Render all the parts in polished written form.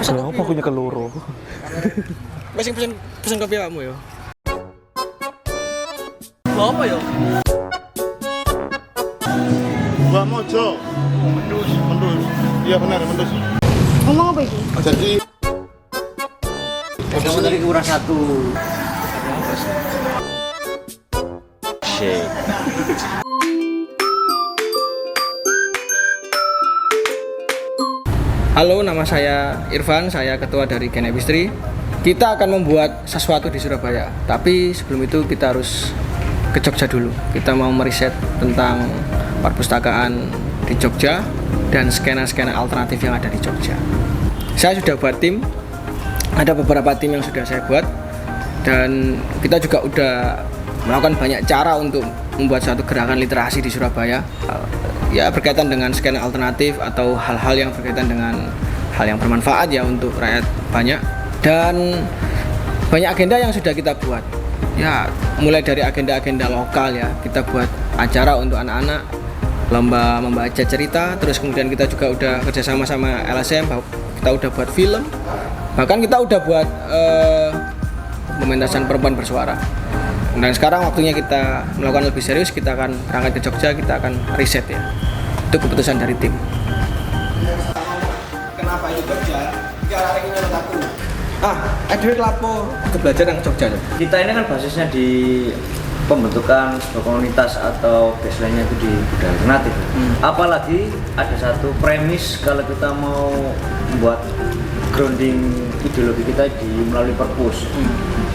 Pesan Lah kopi. apa aku nyekel loro? Masih pesen kopi kamu ya. Lo apa ya? Mbak Mojo. Mendus. Iya benar, mendus. Ngomong apa itu? Jadi Kamu tadi kurang satu. Shake. Halo, nama saya Irfan, saya ketua dari Gen Epistri. Kita akan membuat sesuatu di Surabaya, tapi sebelum itu kita harus ke Jogja dulu. Kita mau meriset tentang perpustakaan di Jogja dan skena-skena alternatif yang ada di Jogja. Saya sudah buat tim, ada beberapa tim yang sudah saya buat, dan kita juga udah melakukan banyak cara untuk membuat suatu gerakan literasi di Surabaya, ya berkaitan dengan skena alternatif atau hal-hal yang berkaitan dengan hal yang bermanfaat ya untuk rakyat banyak. Dan banyak agenda yang sudah kita buat, ya mulai dari agenda-agenda lokal ya, kita buat acara untuk anak-anak, lomba membaca cerita, terus kemudian kita juga udah kerjasama sama LSM, kita udah buat film, bahkan kita udah buat pementasan perempuan bersuara. Dan sekarang waktunya kita melakukan lebih serius, kita akan berangkat ke Jogja, kita akan riset ya. Itu keputusan dari tim. Kenapa itu Jogja? Karena ini menurut aku. Edwin Lapo itu belajar yang Jogja. Kita ini kan basisnya di pembentukan sebuah komunitas atau baseline-nya itu di budaya alternatif. Apalagi ada satu premis kalau kita mau membuat grounding ideologi kita melalui perpus.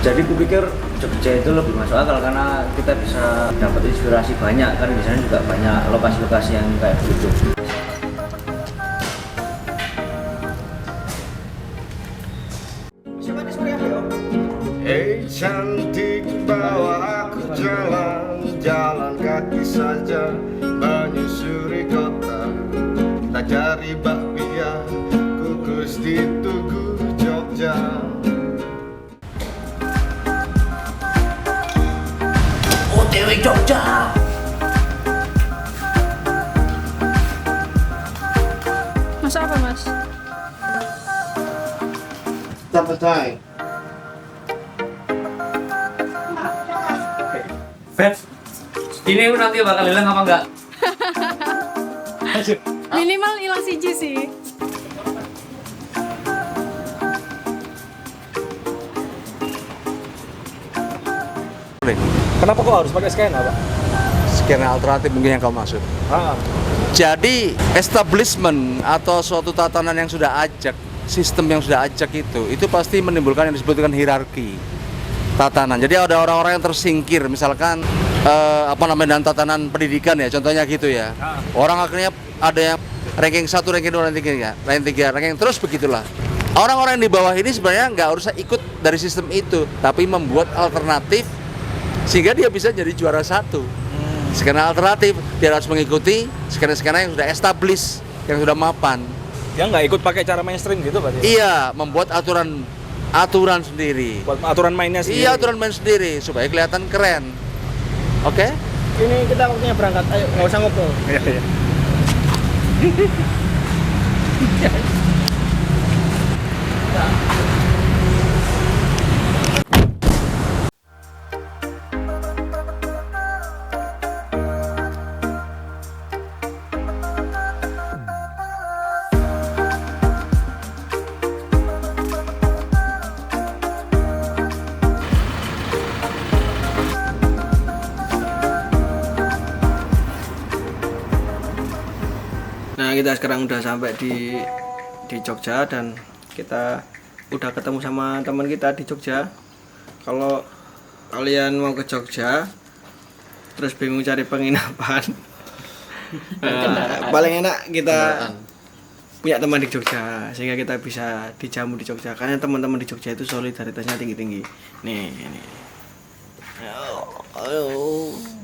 Jadi kupikir Jogja itu lebih masuk akal karena kita bisa dapat inspirasi banyak, kan di sana juga banyak lokasi-lokasi yang kayak begitu. Hei cantik, bawa aku jalan kaki saja, menyusuri kota, tak cari bakpia, kukus di Tugu Jogja. OTW Jogja. Masa apa mas? Sampai. Fans, ini nanti bakal hilang apa enggak? Minimal hilang siji sih. Kenapa kok harus pakai skena, Pak? Skena alternatif mungkin yang kau maksud. Jadi establishment atau suatu tatanan yang sudah ajak, sistem yang sudah ajak itu pasti menimbulkan yang disebut dengan hierarki tatanan. Jadi ada orang-orang yang tersingkir, misalkan dalam tatanan pendidikan ya, contohnya gitu ya. Orang akhirnya ada yang ranking 1, ranking 2, ranking 3, ranking terus begitulah. Orang-orang yang di bawah ini sebenarnya nggak harus ikut dari sistem itu, tapi membuat alternatif sehingga dia bisa jadi juara satu. Skena alternatif dia harus mengikuti skena-skena yang sudah established, yang sudah mapan. Dia nggak ikut pakai cara mainstream gitu, Pak? Iya, membuat aturan sendiri. Buat aturan mainnya sendiri. Iya, aturan main sendiri supaya kelihatan keren. Oke? Ini kita waktunya berangkat, ayo nggak usah ngobrol. Iya. Nah, kita sekarang udah sampai di Jogja dan kita udah ketemu sama teman kita di Jogja. Kalau kalian mau ke Jogja terus bingung cari penginapan, paling enak kita punya teman di Jogja sehingga kita bisa dijamu di Jogja. Karena teman-teman di Jogja itu solidaritasnya tinggi-tinggi. Nih.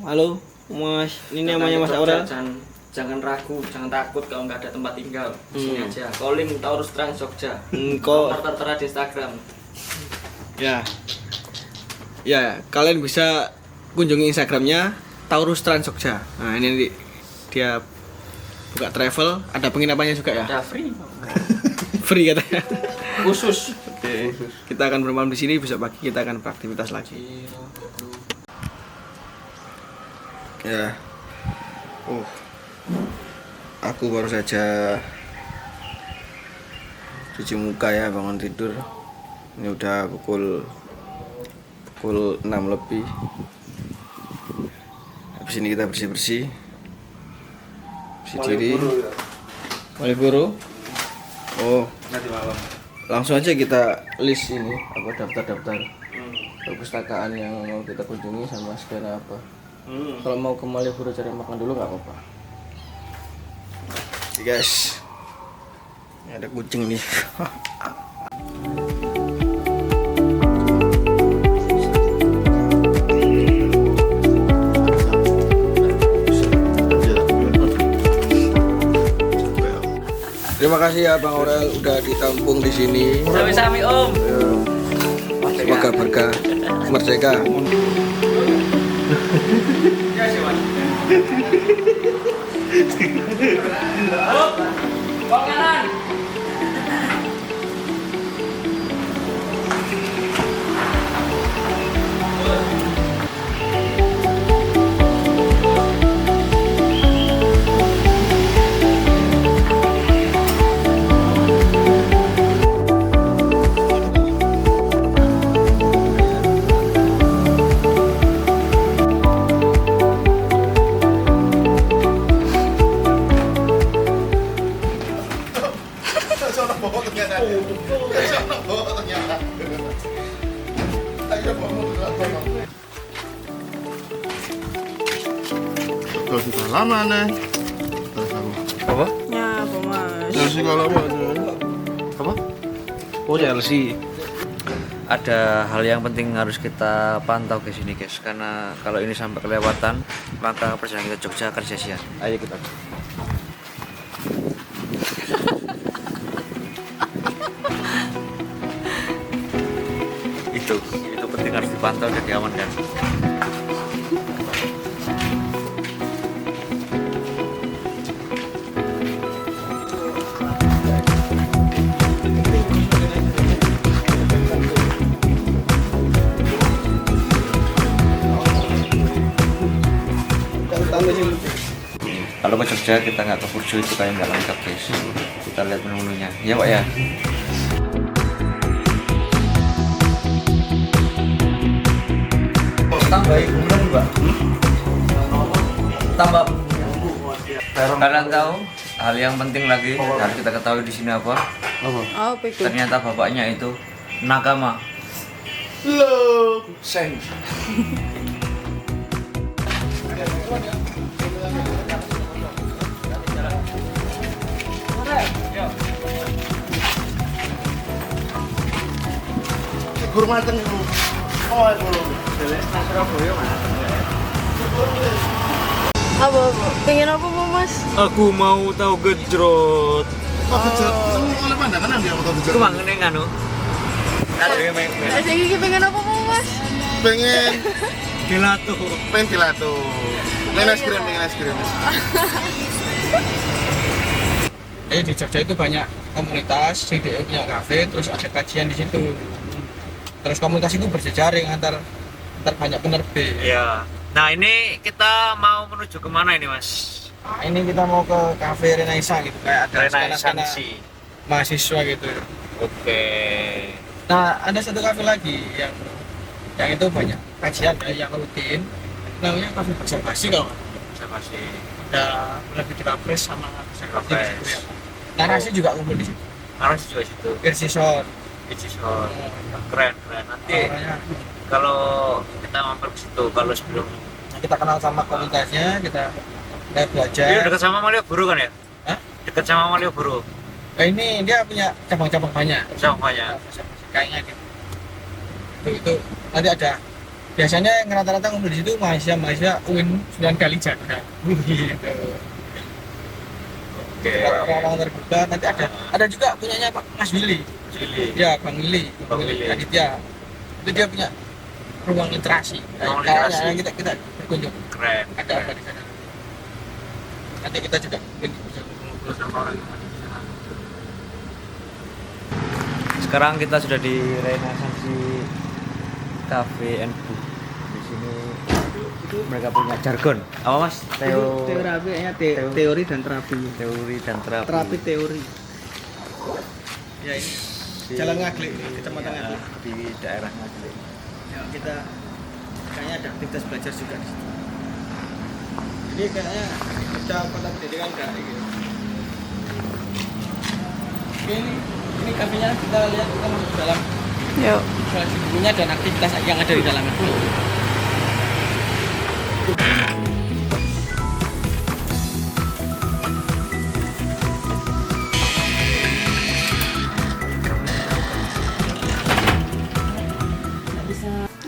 Halo, Mas. Ini namanya Mas Aurel. Jangan ragu, jangan takut kalau nggak ada tempat tinggal. Di sini aja. Calling Taurus Trans Jogja. Nomor tertera di Instagram. Ya, kalian bisa kunjungi Instagramnya Taurus Trans Jogja. Nah, ini dia buka travel, ada penginapannya juga ya. Ada free. Free katanya. Khusus. Oke. Kita akan bermalam di sini, besok pagi kita akan beraktivitas lagi. Ya. Aku baru saja cuci muka ya, bangun tidur. Ini udah pukul 6 lebih. Habis ini kita bersih-bersih. Bersih diri. Malioboro. Oh, Nanti malam. langsung aja kita list ini apa daftar-daftar perpustakaan yang mau kita kunjungi sama sekarang apa. Kalau mau ke Malioboro cari makan dulu nggak apa-apa. Oke, guys, ini ada kucing nih. Terima kasih ya Bang Aurel udah ditampung di sini. Sami-sami Om. Semoga berkah merdeka. Kanan. Terus kita lama nih. Apa? Ya, apa mas? Terus kita lama. Apa? Oh, Chelsea. Ada hal yang penting harus kita pantau guys ini guys, karena kalau ini sampai kelewatan maka perjalanan kita Jogja akan sia-sia. Ayo kita. itu penting harus dipantau dan diamankan. Kalau ke Jogja kita nggak ke Burjo itu kayak nggak lengkap guys. Kita lihat menu-menunya, ya Pak ya. Tambahin bulan Pak. Tambah. Kalian tahu hal yang penting lagi harus kita ketahui di sini apa? Oh, begitu. Ternyata bapaknya itu nakama. Look, seng. Kurmatan itu. Oh, itu. Apa? Pengen apa mau mas? Aku mau tahu gejrot. Oh, kejut. Oleh pandangan dia mau kejut. Itu mangene anu. Saya gigi pengen apa mau mas? Pengen Gelato. pengen gelato. Pengen es krim. Di Jogja itu banyak komunitas, CDE punya kafe, terus ada kajian di situ. Terus komunitas itu berjejaring antar banyak penerbit. Iya. Nah ini kita mau menuju kemana ini mas? Nah, ini kita mau ke kafe Renaissance gitu, kayak ada skena-skena Renaissance. mahasiswa gitu. Oke. Nah, ada satu kafe lagi yang itu banyak kajian ya, yang rutin. Namanya kafe observasi kalau Observasi. ada lebih di Kapres sama observasi di situ ya. Narasi juga kumpul di situ. Harus juga situ. Irsison. Ichison. Keren. Nanti kalau kita mampir ke situ, kalau sebelum Kita kenal sama komunitasnya, kita belajar. ini dekat sama Malioboro kan ya? Hah? Dekat sama Malioboro. Nah, ini dia punya cabang-cabang banyak. Semuanya. Kayaknya gitu. Itu nanti ada. Biasanya yang rata-rata ngumpul di situ mahasiswa UIN 9 kali jaga. Gitu. Oke. Orang terbuka nanti ada juga punyanya Pak Mas Willy. Ya, Bang Willy. Bang Willy. Aditya. Itu dia punya ruang literasi. Ruang Kayaknya literasi. kita berkunjung. Keren. Ada apa di sana? Nanti kita juga bisa ngobrol sama orang. Sekarang kita sudah di Renaissance Cafe and Book. Di sini mereka punya jargon. Apa Mas? Terapi kayaknya teori dan terapi. Teori dan terapi. Terapi teori. Ya ini Jalan Ngaglik, Kecamatan Ya, Ngaglik. di daerah Ngaglik. Ya, kita kayaknya ada aktivitas belajar juga di situ. Jadi kayaknya kita kota pendidikan enggak gitu. Oke, ini kafenya kita lihat, kita masuk ke dalam. Yuk. Seleksi bukunya dan aktivitas yang ada di dalamnya.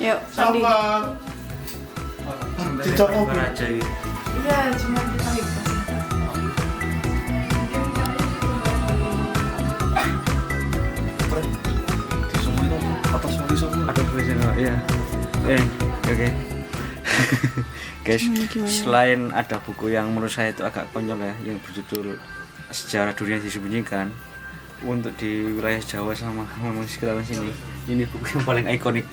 Yuk, Sandi. Sama. Cicok apa? Raja ini. Iya, cuma kita lihat. Aduh, ya. Oke. Guys, selain ada buku yang menurut saya itu agak konyol ya, yang berjudul Sejarah Durian Disembunyikan, untuk di wilayah Jawa sama memang sekitaran sini, ini buku yang paling ikonik.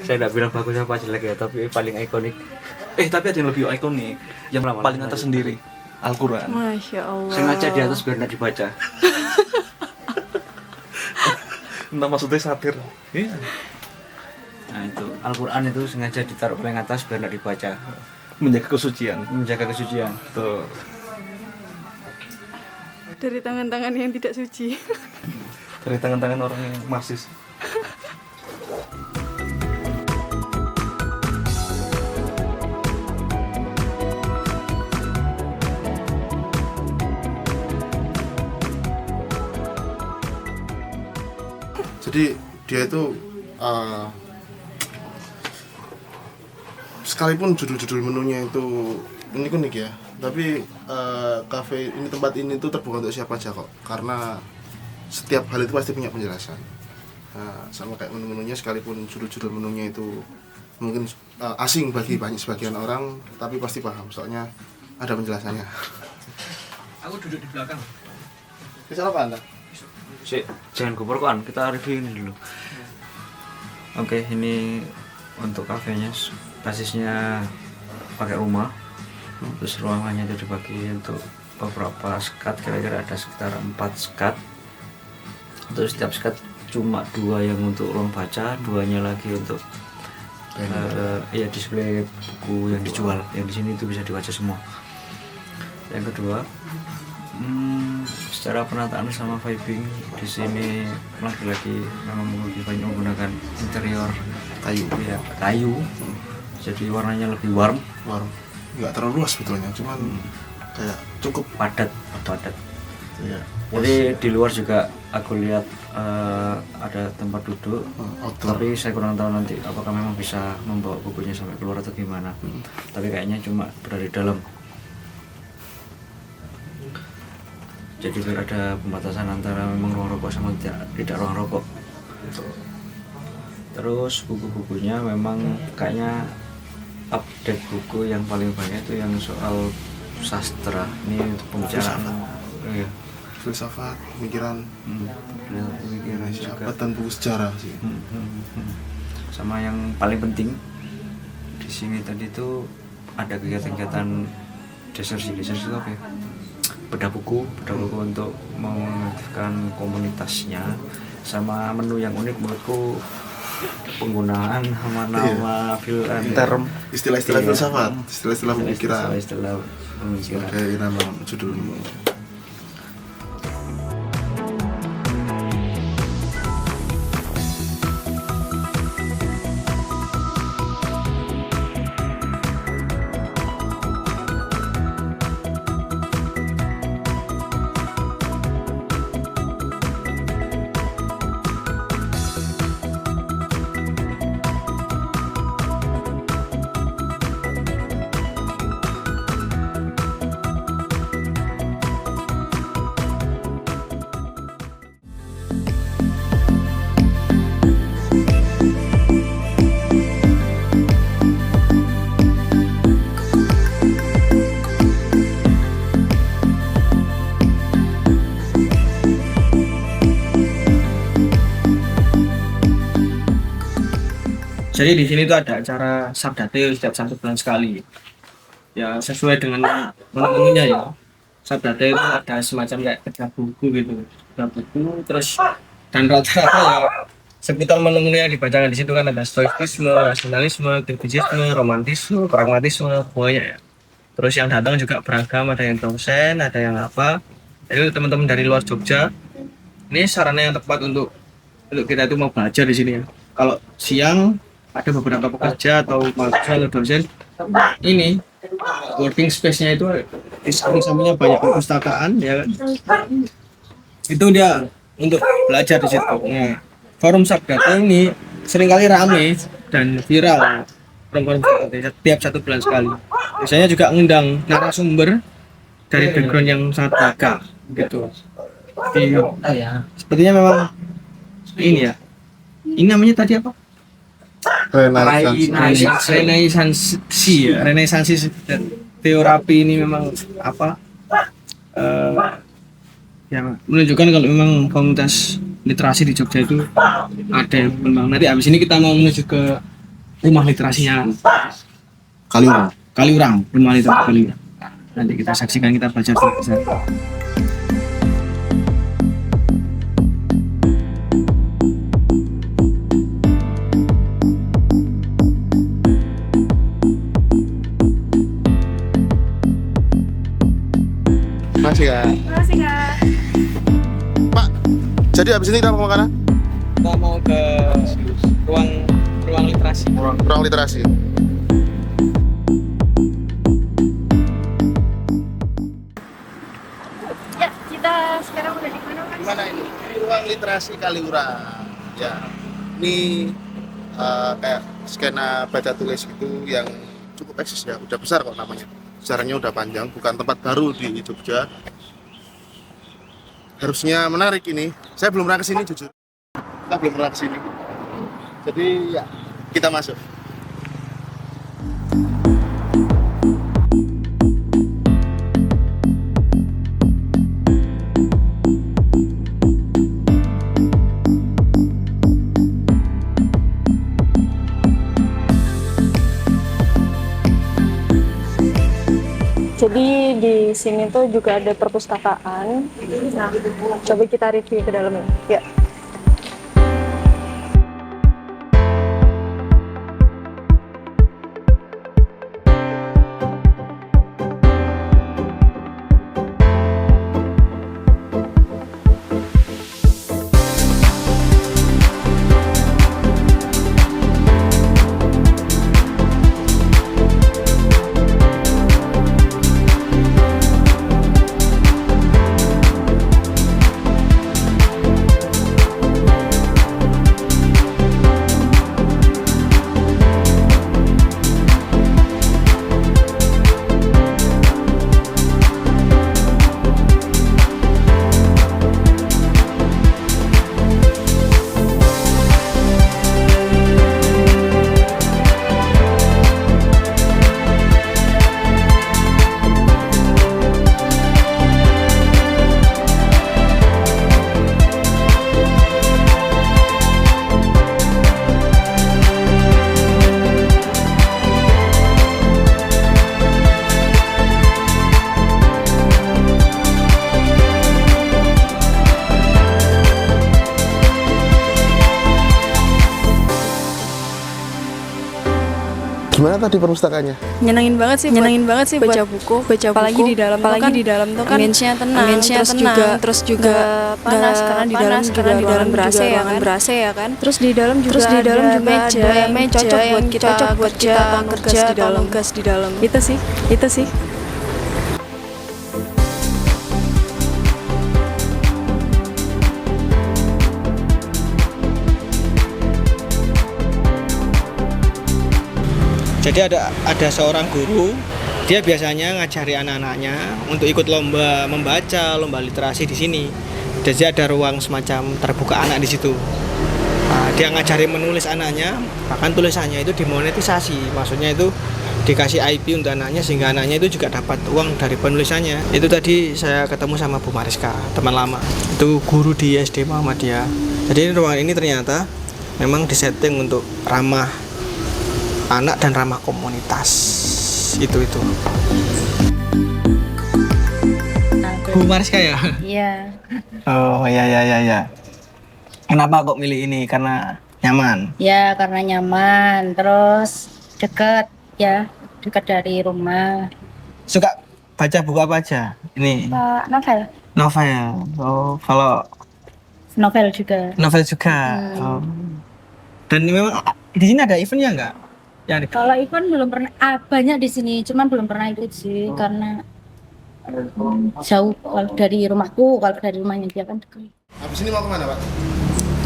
Saya tidak bilang bagus apa jelek ya, tapi paling ikonik. Tapi ada yang lebih ikonik, yang paling atas sendiri, Al-Quran. Masya Allah. Sengaja di atas biar tidak dibaca. Entah maksudnya satir. Iya. Nah itu Al-Quran itu sengaja ditaruh paling atas biar tidak dibaca, Menjaga kesucian. menjaga kesucian. Tuh. Dari tangan-tangan yang tidak suci. Dari tangan-tangan orang yang marsis. Jadi dia itu sekalipun judul-judul menunya itu unik-unik ya, tapi kafe ini, tempat ini tuh terbuka untuk siapa aja kok, karena setiap hal itu pasti punya penjelasan. Sama kayak menu-menunya, sekalipun judul-judul menunya itu mungkin asing bagi sebagian orang, tapi pasti paham soalnya ada penjelasannya. Aku duduk di belakang. Bisa apa Anda? Jangan kuperkuan, kita review ini dulu. Oke, ini untuk kafenya basisnya pakai rumah. Terus ruangannya itu dibagi untuk beberapa skat, kira-kira ada sekitar 4 skat. Terus setiap skat cuma 2 yang untuk ruang baca, 2-nya lagi untuk display buku yang dijual. Yang di sini itu bisa dibaca semua. Yang kedua, secara penataan sama vibing di sini lagi-lagi memang lebih banyak menggunakan interior Kayu. ya, kayu. Jadi warnanya lebih warm, Nggak terlalu luas sebetulnya, cuman kayak cukup padat. ya. Jadi di luar juga aku lihat ada tempat duduk, Outdoor. tapi saya kurang tahu nanti apakah memang bisa membawa bukunya sampai keluar atau gimana. Tapi kayaknya cuma berada di dalam. Jadi biar ada pembatasan antara memang ruang rokok sama tidak ruang rokok. Terus buku-bukunya memang kayaknya update buku yang paling banyak itu yang soal sastra. Ini untuk pembicaraan. Iya. Filsafat, pemikiran Pemikiran juga. sahabat dan buku sejarah sih. Sama yang paling penting di sini tadi tuh ada kegiatan-kegiatan desersi itu apa ya? Bedah buku untuk mengaktifkan komunitasnya. Sama menu yang unik menurutku, penggunaan nama-nama Term. Istilah-istilah Iya. filsafat, istilah-istilah pemikiran istilah pemikiran. sebagai nama judul. Jadi di sini tuh ada acara Sabdate setiap 1 bulan sekali. Ya sesuai dengan menunya ya. Sabdate itu ada semacam kayak kerja buku gitu. Kerja buku terus dan rata-rata ya sekitar menu yang dibacakan di situ kan ada stoikisme, rasionalisme, kritisisme, romantisme, pragmatisme, semuanya ya. Terus yang datang juga beragam, ada yang dosen, ada yang apa. Jadi teman-teman dari luar Jogja, ini sarana yang tepat untuk kita itu mau belajar di sini ya. Kalau siang ada beberapa pekerja atau mahasiswa atau dosen, ini working space-nya itu di samping-sampingnya banyak perpustakaan ya kan. Itu dia untuk belajar di situ. Nah, forum Sabdate ini seringkali ramai dan viral. Forum Sabdate setiap 1 bulan sekali. Biasanya juga ngundang narasumber dari background yang sangat beragam gitu. Sepertinya memang ini ya. Ini namanya tadi apa? Renaissansi teorapi ini memang apa? Ya menunjukkan kalau memang komunitas literasi di Jogja itu ada yang berkembang. Nanti abis ini kita mau menuju ke rumah literasinya Kaliurang, rumah literasi Kaliurang. Nanti kita saksikan, kita baca di sana. Makasih Kak. Makasih Kak. Pak, jadi habis ini kita mau kemana? Kita mau ke ruang literasi. Ruang literasi. Ya, kita sekarang udah di mana Mas? Gimana ini? Ruang literasi Kaliurang. Ya, ini kayak skena baca tulis gitu yang cukup eksis ya, udah besar kok namanya. Sejarahnya udah panjang, bukan tempat baru di Jogja. Harusnya menarik ini. Saya belum pernah kesini jujur. Kita belum pernah kesini. Jadi ya kita masuk. Jadi di sini tuh juga ada perpustakaan. Nah, coba kita review ke dalamnya. Ya. Gimana tadi perpustakaannya? Nyenengin banget sih baca buku, apalagi di dalam tuh kan ambience-nya tenang, terus juga panas karena di dalam ber-AC ya kan. Terus di dalam juga ada meja yang cocok buat kita kerja atau nugas di dalam. Itu sih. Jadi ada seorang guru, dia biasanya ngajari anak-anaknya untuk ikut lomba membaca, lomba literasi di sini. Jadi ada ruang semacam terbuka anak di situ. Nah, dia ngajari menulis anaknya, bahkan tulisannya itu dimonetisasi. Maksudnya itu dikasih IP untuk anaknya sehingga anaknya itu juga dapat uang dari penulisannya. Itu tadi saya ketemu sama Bu Mariska, teman lama. Itu guru di SD Muhammadiyah. Jadi ruangan ini ternyata memang disetting untuk ramah anak dan ramah komunitas. Itu. Bu Mariska ya? Iya. Oh ya. Kenapa kok milih ini? Karena nyaman. Ya karena nyaman, terus dekat ya, dekat dari rumah. Suka baca buku apa aja? Ini Pak novel. Oh, kalau Novel juga. novel juga. Oh. Dan memang di sini ada eventnya nggak? Kalau event belum pernah, banyak di sini, cuman belum pernah ikut sih karena jauh kalau dari rumahku, kalau dari rumahnya dia kan dekat. Habis ini mau kemana, Pak?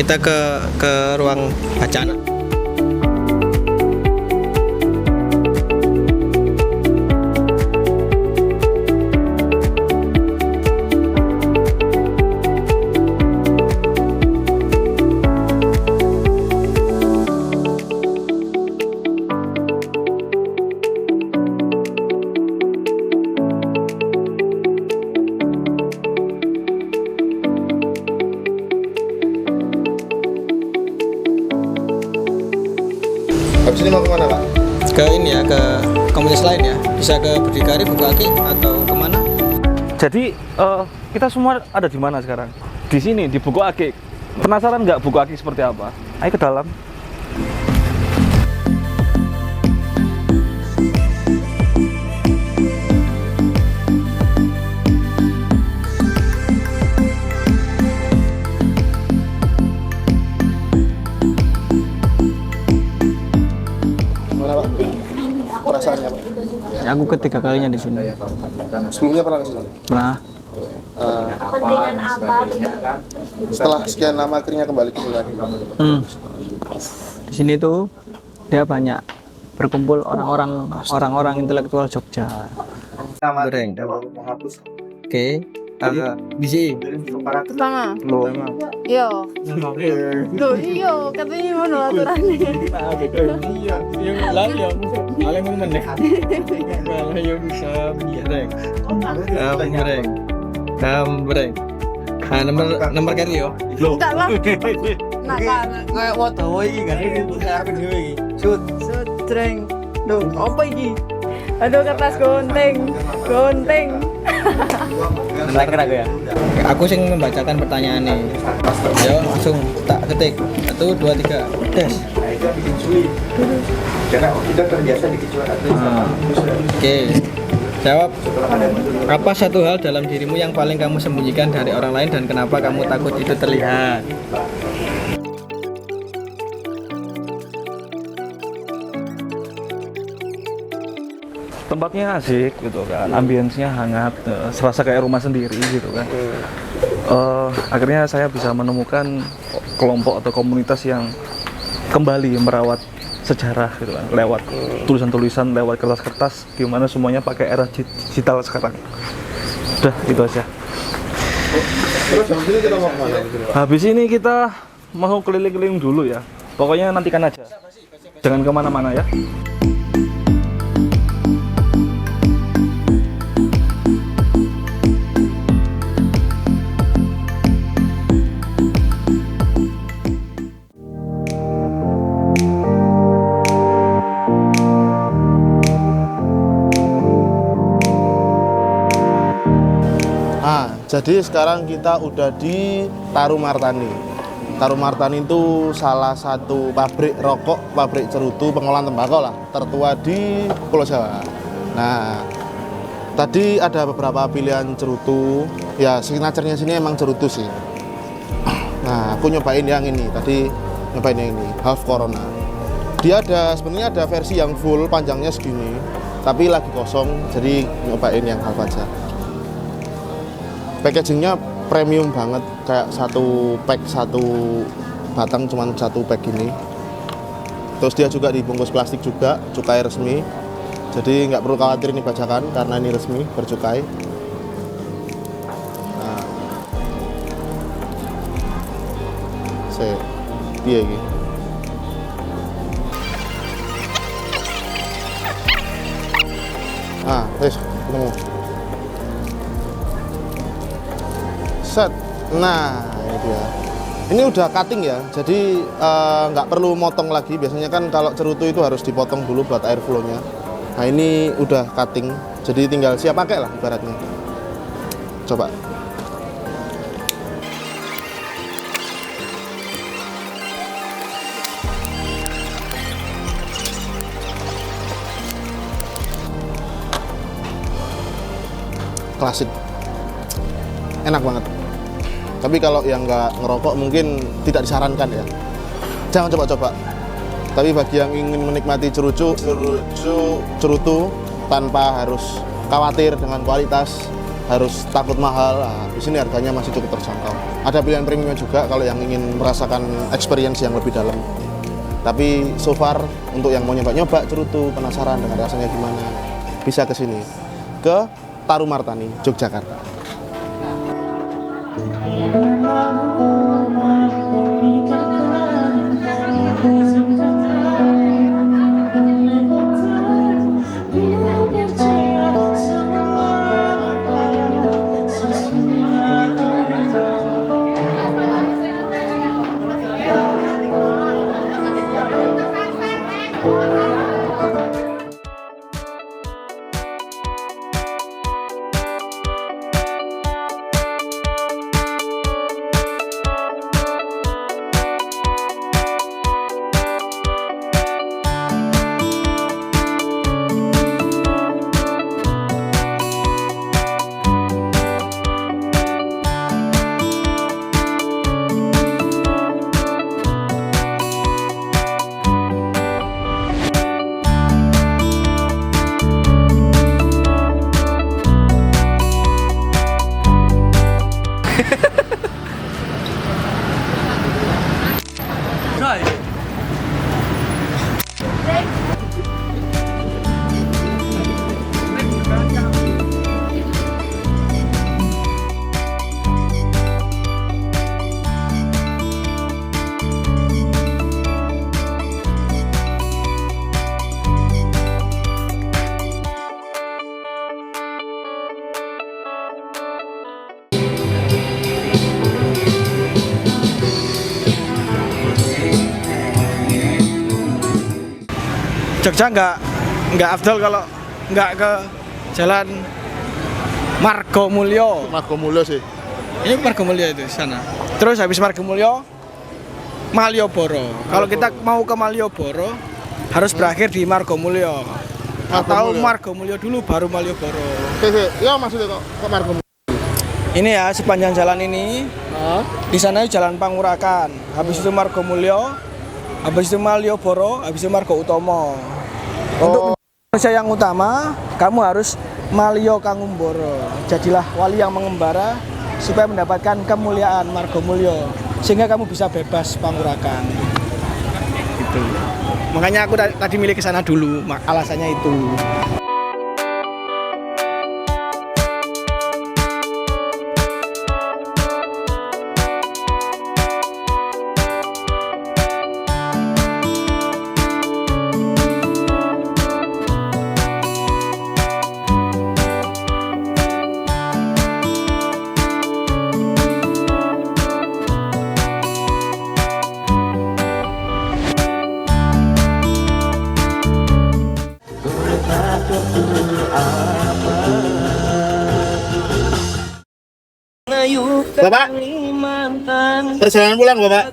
Kita ke ruang bacaan. Habis ini mau kemana, Pak? Ke ini ya, ke komunitas lain ya. Bisa ke Berdikari, Bukaki atau kemana? Jadi kita semua ada di mana sekarang? Di sini di Buku Akik. Penasaran nggak Buku Akik seperti apa? Ayo ke dalam. Gimana, Pak? Perasaannya, Pak? Ya, aku ketiga kalinya di sini. Sebelumnya pernah ke sini? Pernah. Setelah sekian lama akhirnya kembali ke sini lagi. Di sini tuh dia banyak berkumpul orang-orang intelektual Jogja. Goreng. Oke. Bisi. Pertama. Iya. Loh iya, katanya ngono aturane. Gambreng. Nah, nomor kari yo. Enggak lah. Nah kan kayak Wadawa iki kan arep dhewe iki. Sut. Dreng. Loh, apa iki? Aduh kertas gunting. Terakhir aku ya. Aku sing membacakan pertanyaan nih. Yo langsung tak ketik. 1 2 3. Tes. Karena kita terbiasa di kejuaraan. Oke. Jawab. Apa satu hal dalam dirimu yang paling kamu sembunyikan dari orang lain dan kenapa kamu takut itu terlihat? Tempatnya asik gitu kan, ambience-nya hangat, serasa kayak rumah sendiri gitu kan. Akhirnya saya bisa menemukan kelompok atau komunitas yang kembali merawat sejarah gitu kan, lewat tulisan-tulisan, lewat kertas-kertas, gimana semuanya pakai era digital sekarang. Udah gitu aja. Terus habis ini kita mau kemana? Habis ini kita mau keliling-keliling dulu ya. Pokoknya nantikan aja. Jangan kemana-mana ya. Jadi sekarang kita udah di Tarumartani. Tarumartani itu salah satu pabrik rokok, pabrik cerutu, pengolahan tembakau lah, tertua di Pulau Jawa. Nah, tadi ada beberapa pilihan cerutu. Ya, signaturenya sini emang cerutu sih. Nah, aku nyobain yang ini. Tadi nyobain yang ini, Half Corona. Dia sebenarnya ada versi yang full, panjangnya segini, tapi lagi kosong, jadi nyobain yang half aja. Packagingnya premium banget, kayak satu batang cuman satu pack gini. Terus dia juga dibungkus plastik juga, cukai resmi. Jadi nggak perlu khawatir ini bajakan karena ini resmi bercukai. Nah, dia ini. Ketemu. Set. Nah, ini dia. Ini udah cutting ya, jadi nggak perlu motong lagi. Biasanya kan kalau cerutu itu harus dipotong dulu buat air flow-nya. Nah ini udah cutting, jadi tinggal siap pakai lah ibaratnya. Coba. Klasik, enak banget. Tapi kalau yang nggak ngerokok mungkin tidak disarankan ya, jangan coba-coba. Tapi bagi yang ingin menikmati cerutu tanpa harus khawatir dengan kualitas, harus takut mahal, nah, di sini harganya masih cukup terjangkau. Ada pilihan premium juga kalau yang ingin merasakan experience yang lebih dalam. Tapi so far untuk yang mau nyoba-nyoba cerutu, penasaran dengan rasanya gimana, bisa ke sini, ke Tarumartani, Yogyakarta. Jogja nggak afdol kalau nggak ke jalan Margomulyo. Margomulyo sih. Ini Margomulyo itu sana. Terus habis Margomulyo Malioboro. Kalau kita mau ke Malioboro harus berakhir di Margomulyo. Atau Margomulyo dulu baru Malioboro. Ya maksudnya kok Margomulyo. Ini ya sepanjang jalan ini. Di sana Jalan Pangurakan. Habis itu Margomulyo, habis itu Malioboro, habis itu Margo Utomo. Untuk Indonesia yang utama, kamu harus Malio Kangumboro. Jadilah wali yang mengembara supaya mendapatkan kemuliaan Margomulyo, sehingga kamu bisa bebas Pangurakan. Gitu. Makanya aku tadi milih ke sana dulu, alasannya itu. Bapak, perjalanan pulang Bapak.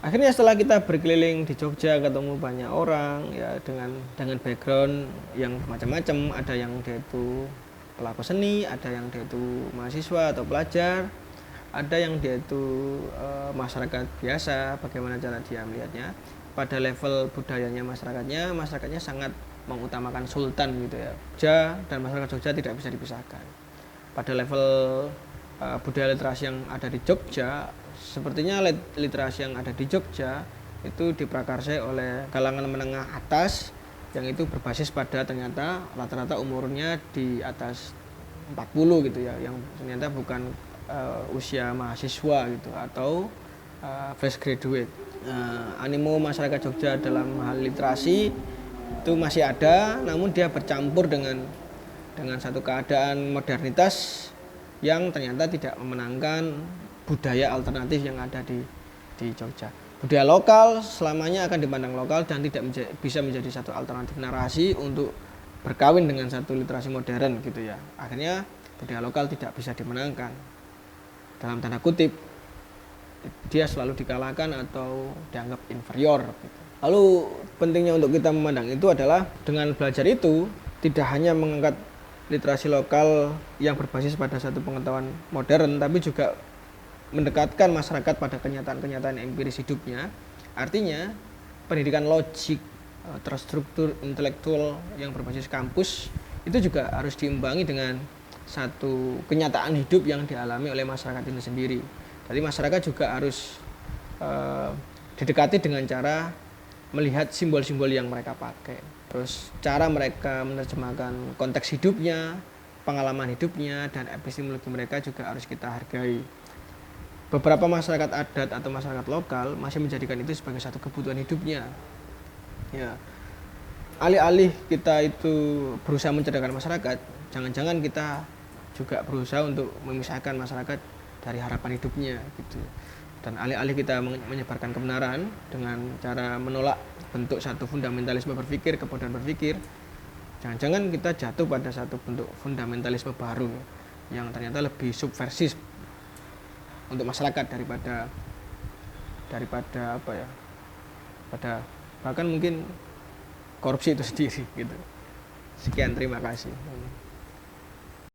Akhirnya setelah kita berkeliling di Jogja, ketemu banyak orang ya dengan background yang macam-macam. Ada yang dia itu pelaku seni, ada yang dia itu mahasiswa atau pelajar, ada yang dia itu masyarakat biasa. Bagaimana cara dia melihatnya? Pada level budayanya masyarakatnya sangat mengutamakan sultan gitu ya. Jogja dan masyarakat Jogja tidak bisa dipisahkan. Pada level budaya literasi yang ada di Jogja, sepertinya literasi yang ada di Jogja itu diprakarsai oleh kalangan menengah atas yang itu berbasis pada ternyata rata-rata umurnya di atas 40 gitu ya, yang ternyata bukan usia mahasiswa gitu atau fresh graduate. Animo masyarakat Jogja dalam hal literasi itu masih ada, namun dia bercampur dengan satu keadaan modernitas yang ternyata tidak memenangkan budaya alternatif yang ada di Jogja. Budaya lokal selamanya akan dipandang lokal dan tidak bisa menjadi satu alternatif narasi untuk berkawin dengan satu literasi modern gitu ya. Akhirnya budaya lokal tidak bisa dimenangkan. Dalam tanda kutip, dia selalu dikalahkan atau dianggap inferior gitu. Lalu pentingnya untuk kita memandang itu adalah dengan belajar itu tidak hanya mengangkat literasi lokal yang berbasis pada satu pengetahuan modern, tapi juga mendekatkan masyarakat pada kenyataan-kenyataan empiris hidupnya. Artinya pendidikan logik terstruktur intelektual yang berbasis kampus itu juga harus diimbangi dengan satu kenyataan hidup yang dialami oleh masyarakat ini sendiri. Jadi masyarakat juga harus didekati dengan cara melihat simbol-simbol yang mereka pakai. Terus cara mereka menerjemahkan konteks hidupnya, pengalaman hidupnya, dan epistemologi mereka juga harus kita hargai. Beberapa masyarakat adat atau masyarakat lokal masih menjadikan itu sebagai satu kebutuhan hidupnya. Ya, alih-alih kita itu berusaha mencerdaskan masyarakat, jangan-jangan kita juga berusaha untuk memisahkan masyarakat dari harapan hidupnya gitu. Dan alih-alih kita menyebarkan kebenaran dengan cara menolak bentuk satu fundamentalisme berpikir, kebodohan berpikir, jangan-jangan kita jatuh pada satu bentuk fundamentalisme baru yang ternyata lebih subversif untuk masyarakat daripada apa ya, pada bahkan mungkin korupsi itu sendiri gitu. Sekian, terima kasih.